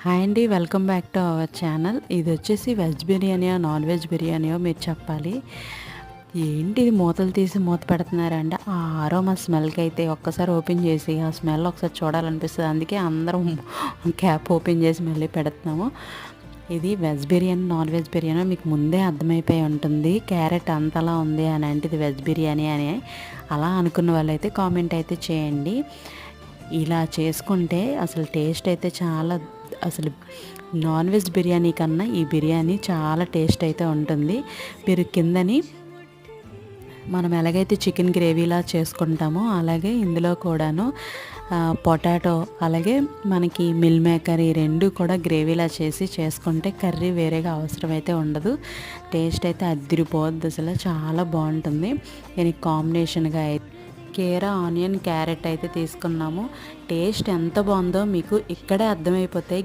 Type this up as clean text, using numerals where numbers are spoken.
Hi అండి, welcome back to our channel. ఇది వచ్చేసి వెజ్ బిర్యానీయో నాన్ వెజ్ బిర్యానీయో మీరు చెప్పాలి. ఏంటి ఇది మూతలు తీసి మూత పెడుతున్నారంటే ఆ ఆరోమా స్మెల్కి అయితే ఒక్కసారి ఓపెన్ చేసి ఆ స్మెల్ ఒకసారి చూడాలనిపిస్తుంది. అందుకే అందరం క్యాప్ ఓపెన్ చేసి మళ్ళీ పెడుతున్నాము. ఇది veg biryani non veg biryani మీకు ముందే అర్థమైపోయి ఉంటుంది. క్యారెట్ అంతలా ఉంది అని అంటే ఇది వెజ్ బిర్యానీ అని అలా అనుకున్న వాళ్ళైతే కామెంట్ అయితే చేయండి. ఇలా చేసుకుంటే అసలు టేస్ట్ అయితే చాలా, అసలు నాన్ వెజ్ బిర్యానీ కన్నా ఈ బిర్యానీ చాలా టేస్ట్ అయితే ఉంటుంది. మీరు కిందని మనం ఎలాగైతే చికెన్ గ్రేవీలా చేసుకుంటామో అలాగే ఇందులో కూడాను పొటాటో అలాగే మనకి మిల్ మేకర్ ఈ రెండు కూడా గ్రేవీలా చేసి చేసుకుంటే కర్రీ వేరేగా అవసరం అయితే ఉండదు. టేస్ట్ అయితే అదిరిపోద్ది, అసలు చాలా బాగుంటుంది. దీనికి కాంబినేషన్గా అయితే కీరా ఆనియన్ క్యారెట్ అయితే తీసుకున్నాము. టేస్ట్ ఎంత బాగుందో మీకు ఇక్కడే అర్థమైపోతాయి.